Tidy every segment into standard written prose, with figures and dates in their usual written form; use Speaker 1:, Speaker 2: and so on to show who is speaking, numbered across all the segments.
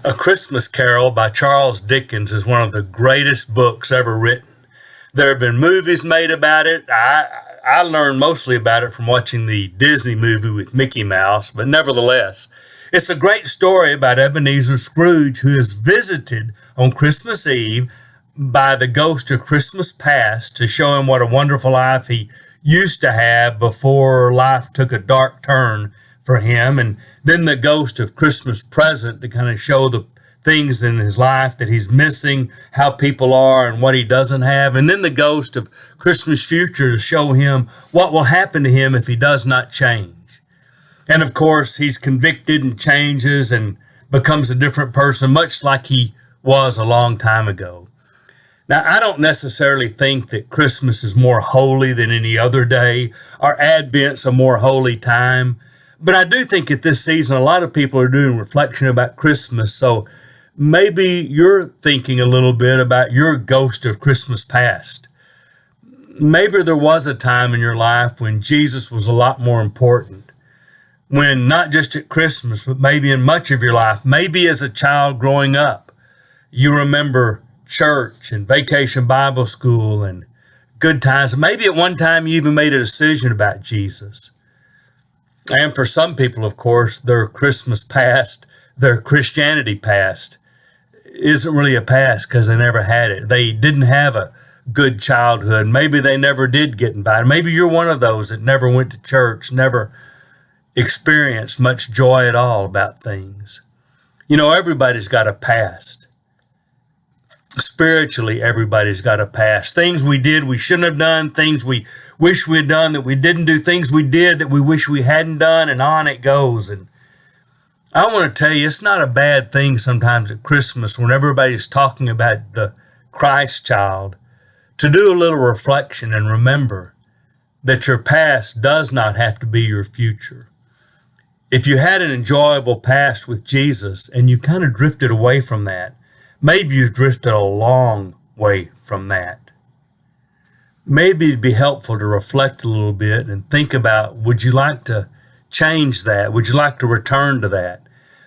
Speaker 1: A Christmas Carol by Charles Dickens is one of the greatest books ever written. There have been movies made about it. I learned mostly about it from watching the Disney movie with Mickey Mouse, but nevertheless, it's a great story about Ebenezer Scrooge, who is visited on Christmas Eve by the ghost of Christmas past to show him what a wonderful life he used to have before life took a dark turn for him, and then the ghost of Christmas present to kind of show the things in his life that he's missing, how people are and what he doesn't have, and then the ghost of Christmas future to show him what will happen to him if he does not change. And of course, he's convicted and changes and becomes a different person, much like he was a long time ago. Now, I don't necessarily think that Christmas is more holy than any other day, or Advent's a more holy time. But I do think at this season, a lot of people are doing reflection about Christmas. So maybe you're thinking a little bit about your ghost of Christmas past. Maybe there was a time in your life when Jesus was a lot more important. When not just at Christmas, but maybe in much of your life, maybe as a child growing up, you remember church and vacation Bible school and good times. Maybe at one time you even made a decision about Jesus. And for some people, of course, their Christmas past, their Christianity past, isn't really a past because they never had it. They didn't have a good childhood. Maybe they never did get invited. Maybe you're one of those that never went to church, never experienced much joy at all about things. You know, everybody's got a past. Spiritually, everybody's got a past. Things we did we shouldn't have done, things we wish we had done that we didn't do, things we did that we wish we hadn't done, and on it goes. And I want to tell you, it's not a bad thing sometimes at Christmas when everybody's talking about the Christ child to do a little reflection and remember that your past does not have to be your future. If you had an enjoyable past with Jesus and you kind of drifted away from that, maybe you've drifted a long way from that. Maybe it'd be helpful to reflect a little bit and think about, would you like to change that? Would you like to return to that?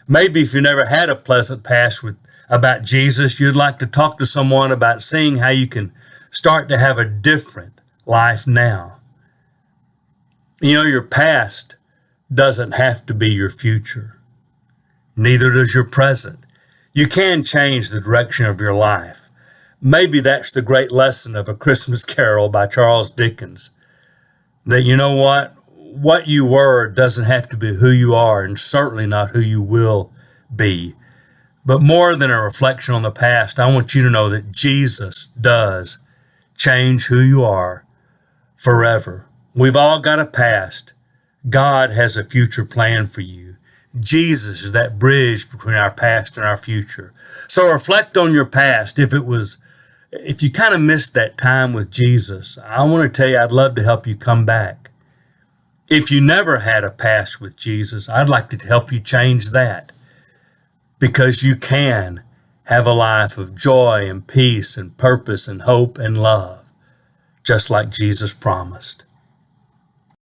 Speaker 1: Maybe if you never had a pleasant past about Jesus, you'd like to talk to someone about seeing how you can start to have a different life now. You know, your past doesn't have to be your future. Neither does your present. You can change the direction of your life. Maybe that's the great lesson of A Christmas Carol by Charles Dickens. That you know what you were doesn't have to be who you are, and certainly not who you will be. But more than a reflection on the past, I want you to know that Jesus does change who you are forever. We've all got a past. God has a future plan for you. Jesus is that bridge between our past and our future. So reflect on your past. If you kind of missed that time with Jesus, I want to tell you, I'd love to help you come back. If you never had a past with Jesus, I'd like to help you change that, because you can have a life of joy and peace and purpose and hope and love, just like Jesus promised.